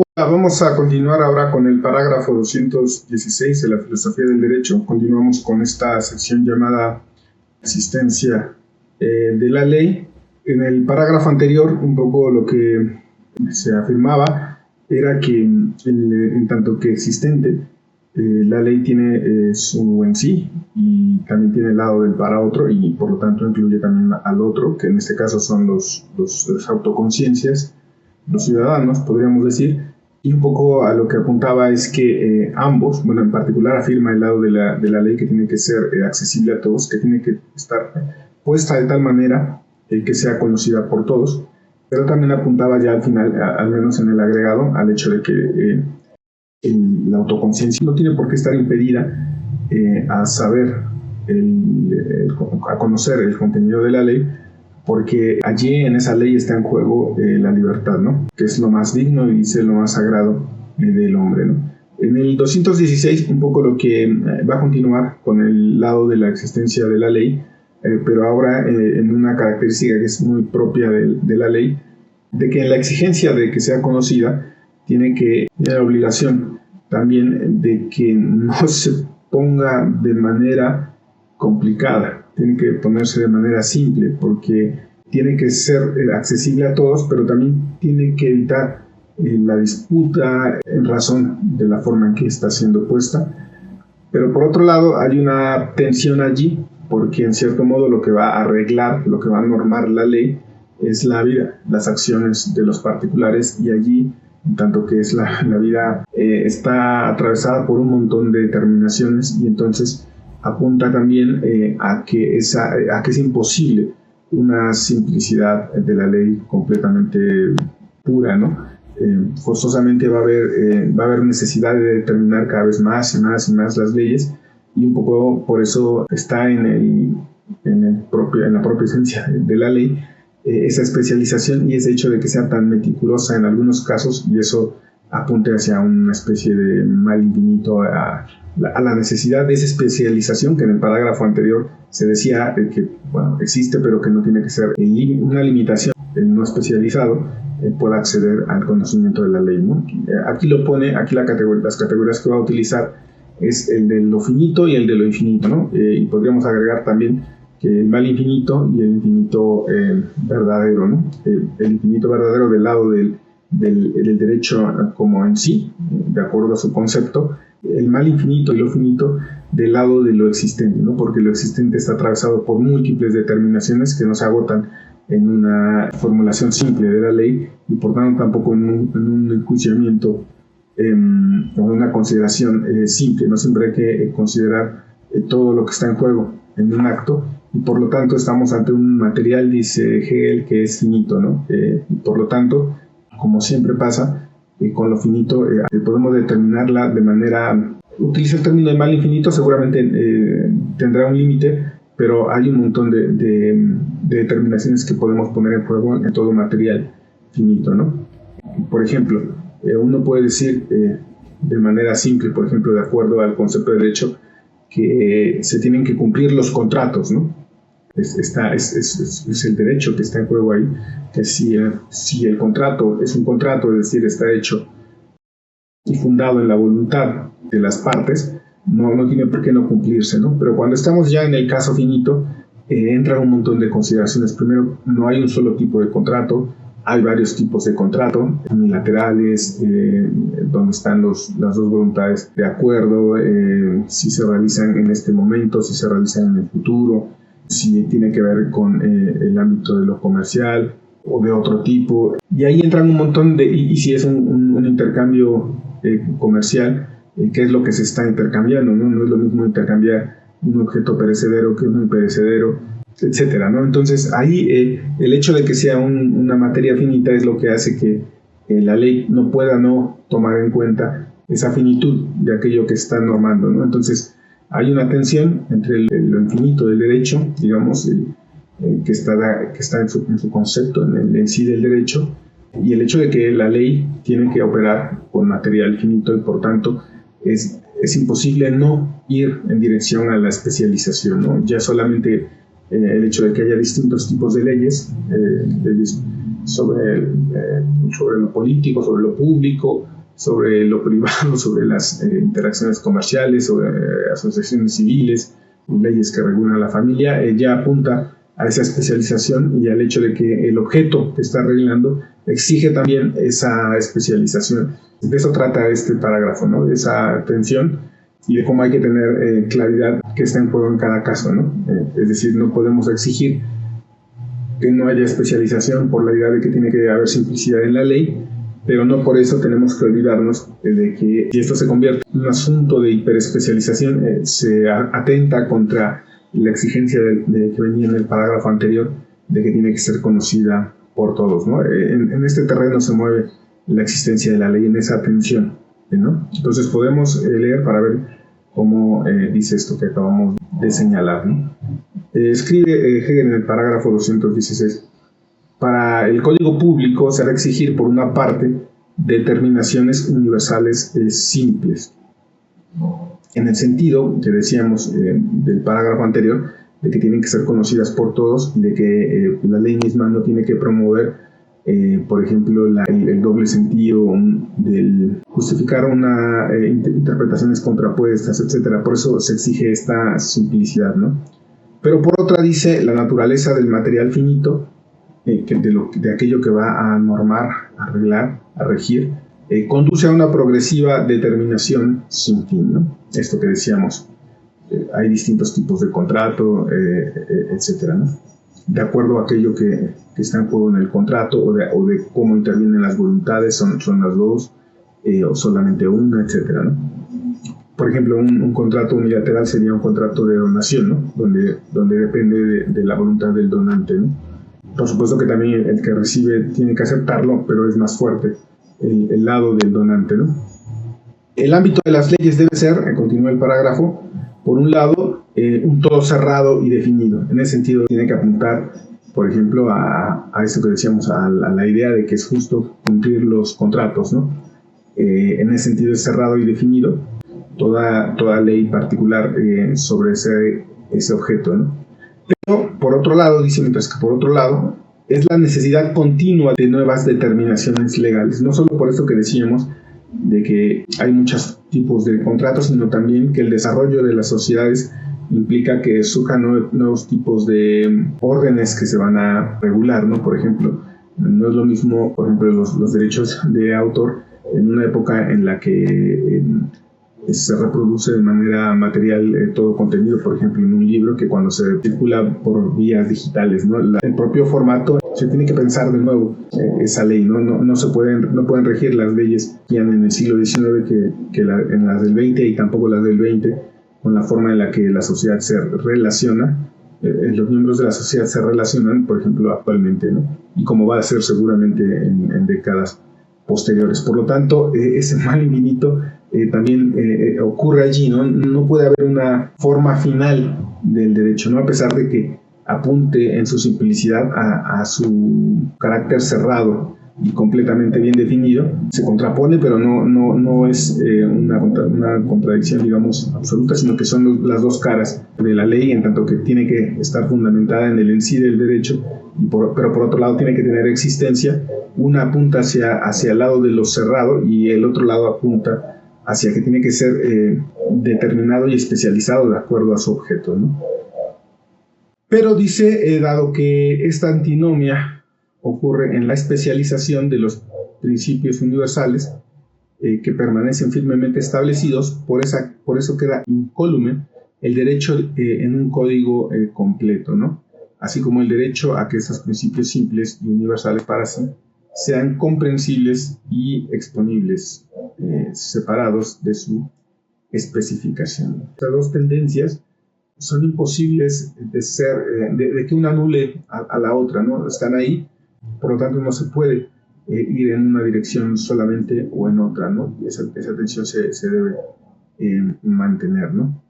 Hola, vamos a continuar ahora con el parágrafo 216 de la filosofía del derecho. Continuamos con esta sección llamada existencia de la ley. En el parágrafo anterior, un poco lo que se afirmaba era que en tanto que existente, la ley tiene su en sí y también tiene el lado del para otro, y por lo tanto incluye también al otro, que en este caso son las autoconciencias, los ciudadanos, podríamos decir. Y un poco a lo que apuntaba es que ambos, bueno, en particular afirma el lado de la ley que tiene que ser accesible a todos, que tiene que estar puesta de tal manera que sea conocida por todos, pero también apuntaba ya al final, al menos en el agregado, al hecho de que la autoconciencia no tiene por qué estar impedida a saber, a conocer el contenido de la ley, porque allí en esa ley está en juego la libertad, ¿no? Que es lo más digno y dice lo más sagrado del hombre, ¿no? En el 216 un poco lo que va a continuar con el lado de la existencia de la ley, pero ahora en una característica que es muy propia de la ley, de que en la exigencia de que sea conocida tiene que tener la obligación también de que no se ponga de manera complicada, tiene que ponerse de manera simple, porque tiene que ser accesible a todos, pero también tiene que evitar la disputa en razón de la forma en que está siendo puesta. Pero por otro lado hay una tensión allí, porque en cierto modo lo que va a arreglar, lo que va a normar la ley es la vida, las acciones de los particulares, y allí, en tanto que es la vida, está atravesada por un montón de determinaciones, y entonces apunta también a que es imposible una simplicidad de la ley completamente pura, ¿no? Forzosamente va a haber necesidad de determinar cada vez más y más y más las leyes, y un poco por eso está en la propia esencia de la ley esa especialización y ese hecho de que sea tan meticulosa en algunos casos, y eso apunte hacia una especie de mal infinito a la necesidad de esa especialización que en el parágrafo anterior se decía que bueno, existe, pero que no tiene que ser una limitación. El no especializado pueda acceder al conocimiento de la ley, ¿no? Aquí lo pone, aquí las categorías que va a utilizar es el de lo finito y el de lo infinito, ¿no? Y podríamos agregar también que el mal infinito y el infinito verdadero, ¿no? El infinito verdadero del lado del derecho como en sí, de acuerdo a su concepto, el mal infinito y lo finito del lado de lo existente, ¿no? Porque lo existente está atravesado por múltiples determinaciones que no se agotan en una formulación simple de la ley, y por tanto tampoco en un enjuiciamiento o en una consideración simple, ¿no? Siempre hay que considerar todo lo que está en juego en un acto, y por lo tanto estamos ante un material, dice Hegel, que es finito, ¿no? Y por lo tanto, como siempre pasa, con lo finito podemos determinarla de manera... Utiliza el término de mal infinito, seguramente tendrá un límite, pero hay un montón de determinaciones que podemos poner en juego en todo material finito, ¿no? Por ejemplo, uno puede decir de manera simple, por ejemplo, de acuerdo al concepto de derecho, que se tienen que cumplir los contratos, ¿no? Es el derecho que está en juego ahí, que si el contrato es un contrato, es decir, está hecho y fundado en la voluntad de las partes, no tiene por qué no cumplirse, ¿no? Pero cuando estamos ya en el caso finito, entran un montón de consideraciones. Primero, no hay un solo tipo de contrato, hay varios tipos de contrato, unilaterales, donde están las dos voluntades de acuerdo, si se realizan en este momento, si se realizan en el futuro, si tiene que ver con el ámbito de lo comercial o de otro tipo. Y ahí entran un montón de... Y si es un intercambio comercial, ¿qué es lo que se está intercambiando? No es lo mismo intercambiar un objeto perecedero que un imperecedero, etcétera, ¿no? Entonces ahí el hecho de que sea una materia finita es lo que hace que la ley no pueda no tomar en cuenta esa finitud de aquello que está normando, ¿no? Entonces hay una tensión entre lo infinito del derecho, digamos, que está en su concepto, en sí del derecho, y el hecho de que la ley tiene que operar con material finito, y por tanto es imposible no ir en dirección a la especialización, ¿no? Ya solamente el hecho de que haya distintos tipos de leyes sobre lo político, sobre lo público, sobre lo privado, sobre las interacciones comerciales, sobre asociaciones civiles, leyes que regulan la familia, ya apunta a esa especialización y al hecho de que el objeto que está regulando exige también esa especialización. De eso trata este parágrafo, ¿no? De esa atención y de cómo hay que tener claridad que está en juego en cada caso, ¿no? Es decir, no podemos exigir que no haya especialización por la idea de que tiene que haber simplicidad en la ley, pero no por eso tenemos que olvidarnos de que si esto se convierte en un asunto de hiperespecialización, se atenta contra la exigencia de que venía en el parágrafo anterior de que tiene que ser conocida por todos, ¿no? En este terreno se mueve la existencia de la ley, en esa atención, ¿no? Entonces podemos leer para ver cómo dice esto que acabamos de señalar, ¿no? Escribe Hegel en el parágrafo 216: para el código público se ha de exigir, por una parte, determinaciones universales simples, en el sentido que decíamos del parágrafo anterior, de que tienen que ser conocidas por todos, de que la ley misma no tiene que promover, por ejemplo, el doble sentido, del justificar interpretaciones contrapuestas, etc. Por eso se exige esta simplicidad, ¿no? Pero por otra, dice, la naturaleza del material finito, de aquello que va a normar, a arreglar, a regir, conduce a una progresiva determinación sin fin, ¿no? Esto que decíamos, hay distintos tipos de contrato, etcétera, ¿no? De acuerdo a aquello que está en juego en el contrato, o de cómo intervienen las voluntades, son las dos, o solamente una, etcétera, ¿no? Por ejemplo, un contrato unilateral sería un contrato de donación, ¿no? Donde depende de la voluntad del donante, ¿no? Por supuesto que también el que recibe tiene que aceptarlo, pero es más fuerte el lado del donante, ¿no? El ámbito de las leyes debe ser, continúa el parágrafo, por un lado, un todo cerrado y definido. En ese sentido, tiene que apuntar, por ejemplo, a esto que decíamos, a la idea de que es justo cumplir los contratos, ¿no? En ese sentido es cerrado y definido toda ley particular sobre ese objeto, ¿no? Pero, por otro lado, dice, mientras que por otro lado, es la necesidad continua de nuevas determinaciones legales. No solo por esto que decíamos, de que hay muchos tipos de contratos, sino también que el desarrollo de las sociedades implica que surjan nuevos tipos de órdenes que se van a regular, ¿no? Por ejemplo, no es lo mismo, por ejemplo, los derechos de autor en una época en la que se reproduce de manera material todo contenido, por ejemplo, en un libro, que cuando se circula por vías digitales, ¿no? El propio formato, se tiene que pensar de nuevo esa ley, ¿no? No pueden regir las leyes que en el siglo XIX en las del XX, y tampoco las del XX, con la forma en la que la sociedad se relaciona, los miembros de la sociedad se relacionan, por ejemplo, actualmente, ¿no? Y como va a ser seguramente en décadas posteriores. Por lo tanto, ese mal infinito también ocurre allí, ¿no? No puede haber una forma final del derecho, ¿no? A pesar de que apunte en su simplicidad a su carácter cerrado y completamente bien definido, se contrapone, pero no es una contradicción, digamos, absoluta, sino que son las dos caras de la ley, en tanto que tiene que estar fundamentada en el en sí del derecho, pero por otro lado tiene que tener existencia. Una apunta hacia el lado de lo cerrado y el otro lado apunta hacia que tiene que ser determinado y especializado de acuerdo a su objeto, ¿no? Pero dice, dado que esta antinomia ocurre en la especialización de los principios universales que permanecen firmemente establecidos, por eso queda incólume el derecho en un código completo, ¿no? Así como el derecho a que estos principios simples y universales para sí sean comprensibles y exponibles, separados de su especificación. Estas dos tendencias son imposibles de que una anule a la otra, ¿no? Están ahí, por lo tanto no se puede ir en una dirección solamente o en otra, ¿no? Esa tensión se debe mantener, ¿no?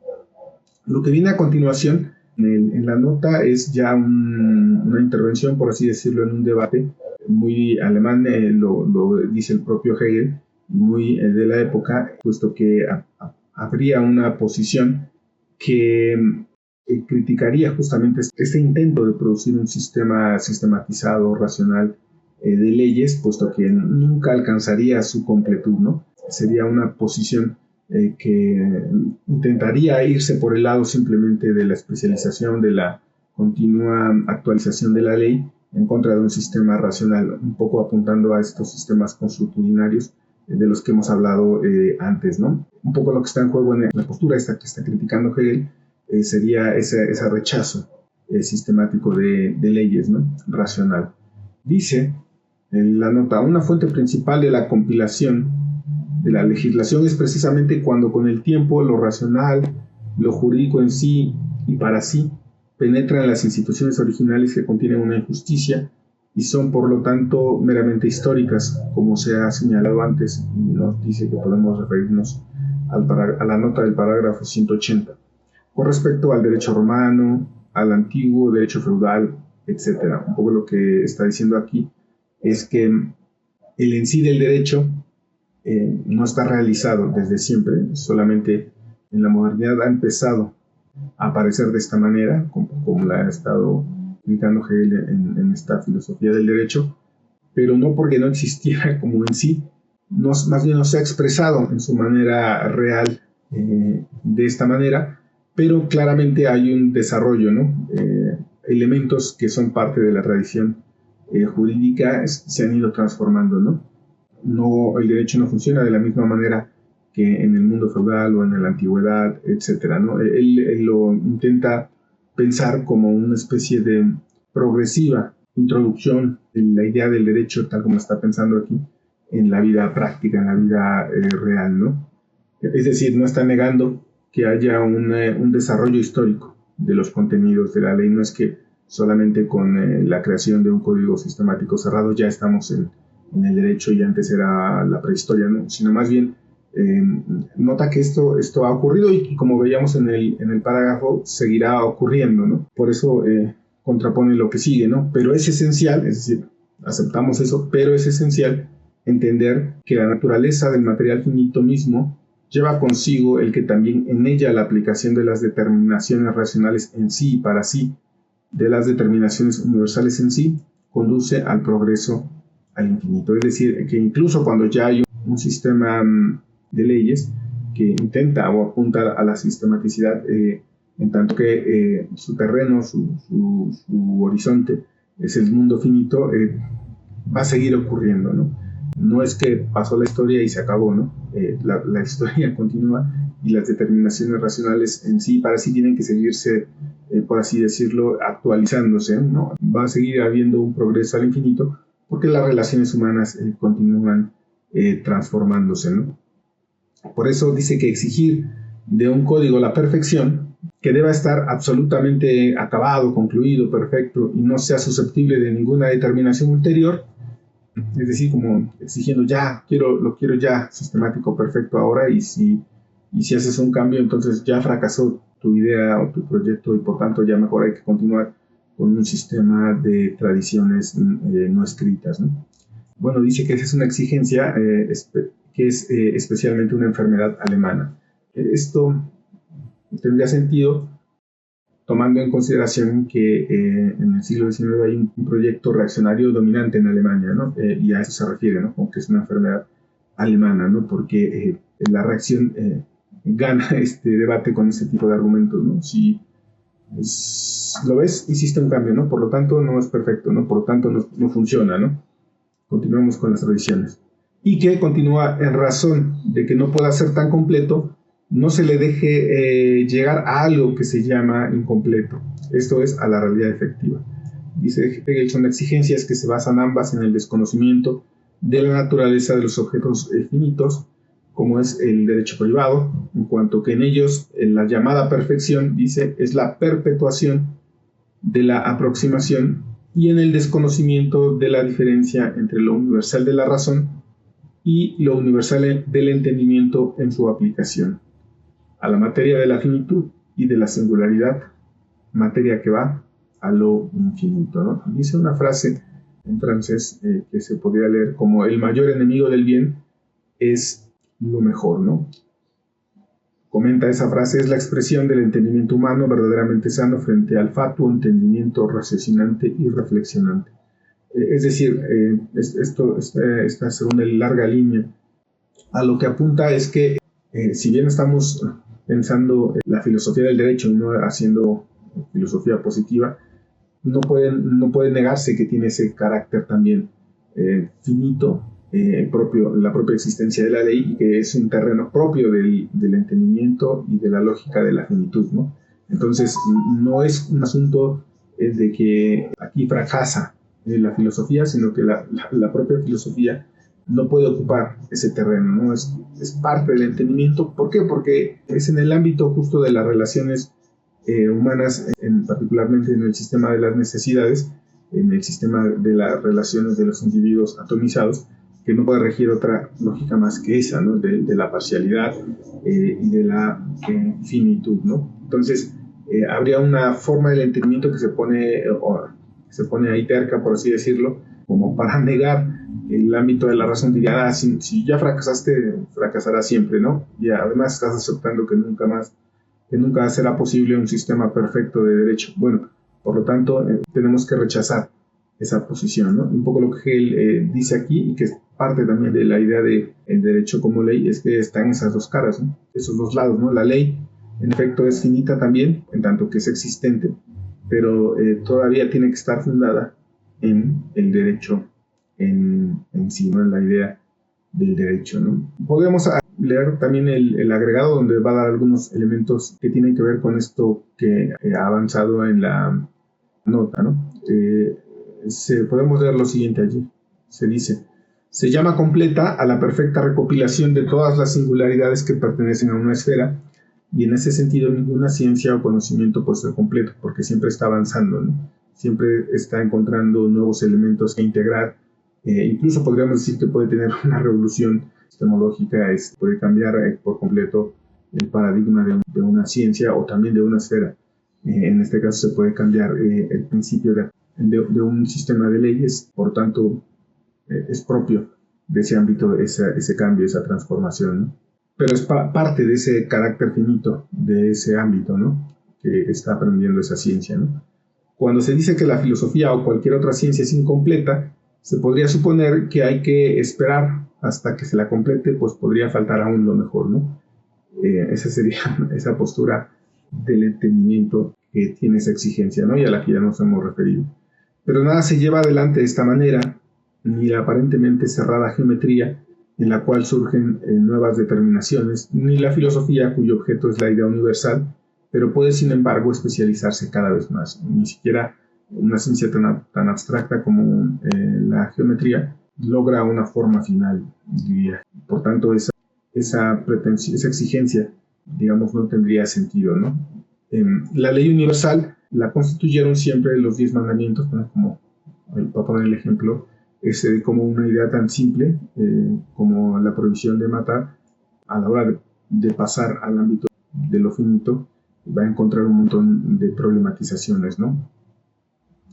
Lo que viene a continuación en la nota es ya una intervención, por así decirlo, en un debate muy alemán, lo dice el propio Hegel, muy de la época, puesto que habría una posición que criticaría justamente este intento de producir un sistema sistematizado, racional, de leyes, puesto que nunca alcanzaría su completud, ¿no? Sería una posición que intentaría irse por el lado simplemente de la especialización, de la continua actualización de la ley en contra de un sistema racional, un poco apuntando a estos sistemas consuetudinarios de los que hemos hablado antes, ¿no? Un poco lo que está en juego en la postura esta que está criticando Hegel sería ese rechazo sistemático de leyes, ¿no? Racional. Dice en la nota, una fuente principal de la compilación de la legislación es precisamente cuando con el tiempo lo racional, lo jurídico en sí y para sí, penetra en las instituciones originales que contienen una injusticia y son por lo tanto meramente históricas, como se ha señalado antes, y nos dice que podemos referirnos a la nota del parágrafo 180, con respecto al derecho romano, al antiguo derecho feudal, etc. Un poco lo que está diciendo aquí es que el en sí del derecho no está realizado desde siempre, solamente en la modernidad ha empezado a aparecer de esta manera, como la ha estado explicando Hegel en esta filosofía del derecho, pero no porque no existiera como en sí, más bien no se ha expresado en su manera real de esta manera, pero claramente hay un desarrollo, ¿no? Elementos que son parte de la tradición jurídica se han ido transformando, ¿no? El derecho no funciona de la misma manera que en el mundo feudal o en la antigüedad, etcétera, ¿no? Él lo intenta pensar como una especie de progresiva introducción de la idea del derecho, tal como está pensando aquí, en la vida práctica, en la vida real, ¿no? Es decir, no está negando que haya un desarrollo histórico de los contenidos de la ley, no es que solamente con la creación de un código sistemático cerrado ya estamos en el derecho y antes era la prehistoria, ¿no? Sino más bien nota que esto ha ocurrido y como veíamos en el parágrafo seguirá ocurriendo, ¿no? Por eso contrapone lo que sigue, ¿no? Pero es esencial, es decir, aceptamos eso, pero es esencial entender que la naturaleza del material finito mismo lleva consigo el que también en ella la aplicación de las determinaciones racionales en sí y para sí, de las determinaciones universales en sí, conduce al progreso al infinito. Es decir, que incluso cuando ya hay un sistema de leyes que intenta o apunta a la sistematicidad, en tanto que su terreno, su horizonte es el mundo finito, va a seguir ocurriendo, ¿no? No es que pasó la historia y se acabó, ¿no? La historia continúa y las determinaciones racionales en sí para sí tienen que seguirse, por así decirlo, actualizándose, ¿no? Va a seguir habiendo un progreso al infinito porque las relaciones humanas continúan transformándose, ¿no? Por eso dice que exigir de un código la perfección, que deba estar absolutamente acabado, concluido, perfecto y no sea susceptible de ninguna determinación ulterior, es decir, como exigiendo lo quiero ya sistemático, perfecto ahora, y si haces un cambio, entonces ya fracasó tu idea o tu proyecto y por tanto ya mejor hay que continuar con un sistema de tradiciones no escritas, ¿no? Bueno, dice que esa es una exigencia que es especialmente una enfermedad alemana. Esto tendría sentido tomando en consideración que en el siglo XIX hay un proyecto reaccionario dominante en Alemania, ¿no? Y a eso se refiere, ¿no? Como que es una enfermedad alemana, ¿no? Porque la reacción gana este debate con ese tipo de argumentos, ¿no? Si lo ves, hiciste un cambio, ¿no? Por lo tanto, no es perfecto, ¿no? Por lo tanto, no funciona, ¿no? Continuemos con las tradiciones. Y que continúa en razón de que no pueda ser tan completo, no se le deje llegar a algo que se llama incompleto. Esto es, a la realidad efectiva. Dice Hegel, son exigencias que se basan ambas en el desconocimiento de la naturaleza de los objetos finitos, como es el derecho privado, en cuanto que en ellos, en la llamada perfección, dice, es la perpetuación de la aproximación, y en el desconocimiento de la diferencia entre lo universal de la razón y lo universal del entendimiento en su aplicación a la materia de la finitud y de la singularidad, materia que va a lo infinito, ¿no? Dice una frase en francés que se podría leer como el mayor enemigo del bien es lo mejor, ¿no? Comenta esa frase, es la expresión del entendimiento humano verdaderamente sano frente al fatuo entendimiento raciocinante y reflexionante. Es decir, esta segunda larga línea a lo que apunta es que si bien estamos pensando en la filosofía del derecho y no haciendo filosofía positiva, no puede negarse que tiene ese carácter también finito, la propia existencia de la ley, y que es un terreno propio del entendimiento y de la lógica de la finitud, ¿no? Entonces, no es un asunto de que aquí fracasa la filosofía, sino que la propia filosofía no puede ocupar ese terreno, ¿no? Es parte del entendimiento. ¿Por qué? Porque es en el ámbito justo de las relaciones humanas, particularmente en el sistema de las necesidades, en el sistema de las relaciones de los individuos atomizados, que no puede regir otra lógica más que esa, ¿no? De la parcialidad y de la finitud, ¿no? Entonces, habría una forma del entendimiento que se pone ahí terca, por así decirlo, como para negar el ámbito de la razón. Diría, si ya fracasaste, fracasarás siempre, ¿no? Y además estás aceptando que nunca será posible un sistema perfecto de derecho. Bueno, por lo tanto, tenemos que rechazar esa posición, ¿no? Un poco lo que Hegel dice aquí, y que es parte también de la idea del derecho como ley, es que están esas dos caras, ¿no? Esos dos lados, ¿no? La ley, en efecto, es finita también, en tanto que es existente, pero todavía tiene que estar fundada en el derecho en sí, ¿no? En la idea del derecho, ¿no? Podemos leer también el agregado, donde va a dar algunos elementos que tienen que ver con esto que ha avanzado en la nota, ¿no? Podemos leer lo siguiente allí. Se dice: se llama completa a la perfecta recopilación de todas las singularidades que pertenecen a una esfera, y en ese sentido ninguna ciencia o conocimiento puede ser completo, porque siempre está avanzando, ¿no? Siempre está encontrando nuevos elementos que integrar. Incluso podríamos decir que puede tener una revolución epistemológica, puede cambiar por completo el paradigma de una ciencia o también de una esfera. En este caso se puede cambiar el principio de un sistema de leyes, por tanto es propio de ese ámbito, ese cambio, esa transformación, ¿no? Pero es parte de ese carácter finito, de ese ámbito, ¿no? Que está aprendiendo esa ciencia, ¿no? Cuando se dice que la filosofía o cualquier otra ciencia es incompleta, se podría suponer que hay que esperar hasta que se la complete, pues podría faltar aún lo mejor, ¿no? Esa sería esa postura del entendimiento que tiene esa exigencia, ¿no? Y a la que ya nos hemos referido. Pero nada se lleva adelante de esta manera, ni la aparentemente cerrada geometría en la cual surgen nuevas determinaciones, ni la filosofía cuyo objeto es la idea universal, pero puede sin embargo especializarse cada vez más. Ni siquiera una ciencia tan abstracta como la geometría logra una forma final, diría. Por tanto, esa exigencia, digamos, no tendría sentido, ¿no? La ley universal la constituyeron siempre los 10 mandamientos, bueno, como para poner el ejemplo, como una idea tan simple como la prohibición de matar. A la hora de pasar al ámbito de lo finito, va a encontrar un montón de problematizaciones, ¿no?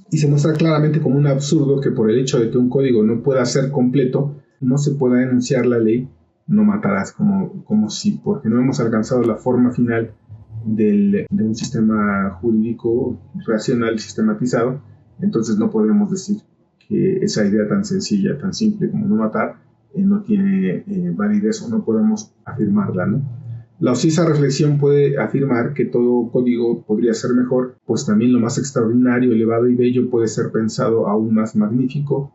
Y se muestra claramente como un absurdo que por el hecho de que un código no pueda ser completo, no se pueda enunciar la ley no matarás, como si, porque no hemos alcanzado la forma final de un sistema jurídico racional sistematizado, entonces no podemos decir que esa idea tan sencilla, tan simple como no matar, no tiene validez, o no podemos afirmarla, ¿no? La ociosa reflexión puede afirmar que todo código podría ser mejor, pues también lo más extraordinario, elevado y bello puede ser pensado aún más magnífico,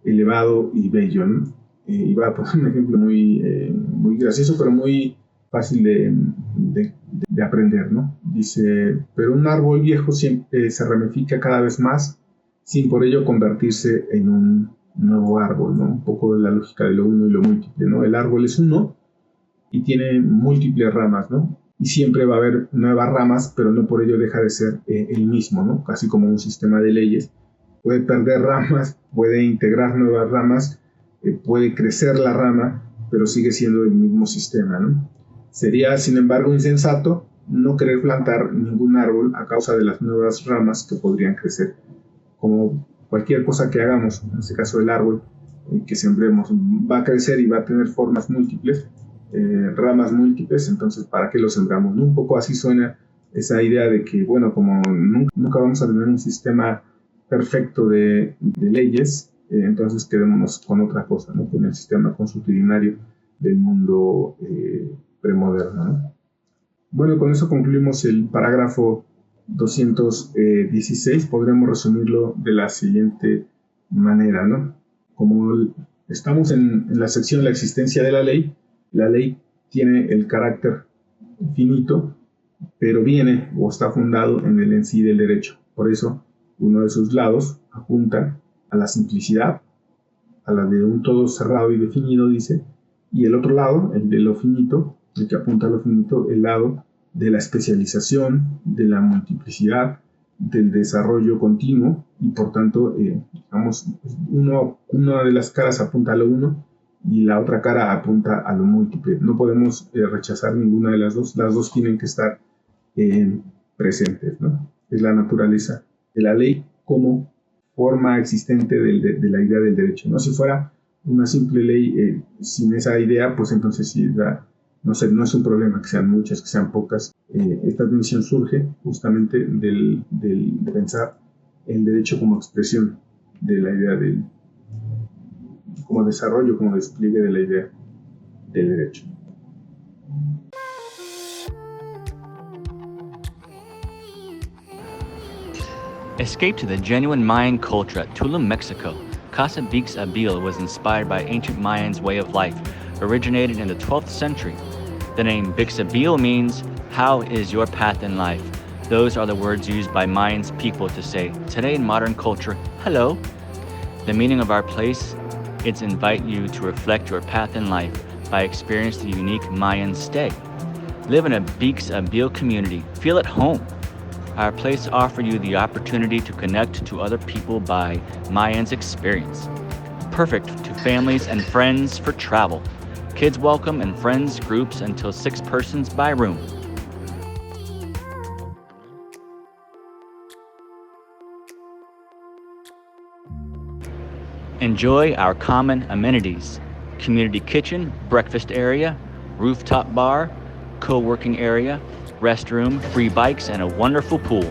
elevado y bello, ¿no? Y voy a poner un ejemplo muy gracioso, pero muy fácil de aprender, ¿no? Dice: pero un árbol viejo siempre se ramifica cada vez más, sin por ello convertirse en un nuevo árbol, ¿no? Un poco la lógica de lo uno y lo múltiple, ¿no? El árbol es uno y tiene múltiples ramas, ¿no? Y siempre va a haber nuevas ramas, pero no por ello deja de ser el mismo, ¿no? Casi como un sistema de leyes. Puede perder ramas, puede integrar nuevas ramas, puede crecer la rama, pero sigue siendo el mismo sistema, ¿no? Sería, sin embargo, insensato no querer plantar ningún árbol a causa de las nuevas ramas que podrían crecer. Como cualquier cosa que hagamos, en este caso el árbol que sembremos, va a crecer y va a tener formas múltiples, ramas múltiples, entonces ¿para qué lo sembramos? Un poco así suena esa idea de que, bueno, como nunca vamos a tener un sistema perfecto de leyes, entonces quedémonos con otra cosa, ¿no? Con el sistema consuetudinario del mundo premoderno, ¿no? Bueno, con eso concluimos el parágrafo 216. Podremos resumirlo de la siguiente manera, ¿no? Como estamos en la sección la existencia de la ley tiene el carácter finito, pero viene o está fundado en el en sí del derecho. Por eso, uno de sus lados apunta a la simplicidad, a la de un todo cerrado y definido, dice, y el otro lado, el de lo finito, el que apunta a lo finito, el lado de la especialización, de la multiplicidad, del desarrollo continuo, y por tanto, digamos, una de las caras apunta a lo uno y la otra cara apunta a lo múltiple. No podemos rechazar ninguna de las dos tienen que estar presentes, ¿no? Es la naturaleza de la ley como forma existente de la idea del derecho, ¿no? Si fuera una simple ley sin esa idea, pues entonces sí, no es un problema que sean muchas, que sean pocas. Esta dimensión surge justamente de pensar el derecho como expresión de la idea como desarrollo, como despliegue de la idea del derecho. Escape to the genuine Mayan culture at Tulum, Mexico. Casa Bix Abil was inspired by ancient Mayans' way of life, originated in the 12th century. The name Bixabil means, "How is your path in life?" Those are the words used by Mayans people to say, today in modern culture, hello. The meaning of our place, it's invite you to reflect your path in life by experience the unique Mayan stay. Live in a Bixabil community, feel at home. Our place offers you the opportunity to connect to other people by Mayans experience. Perfect to families and friends for travel. Kids welcome and friends groups until 6 persons by room. Enjoy our common amenities. Community kitchen, breakfast area, rooftop bar, co-working area, restroom, free bikes, and a wonderful pool.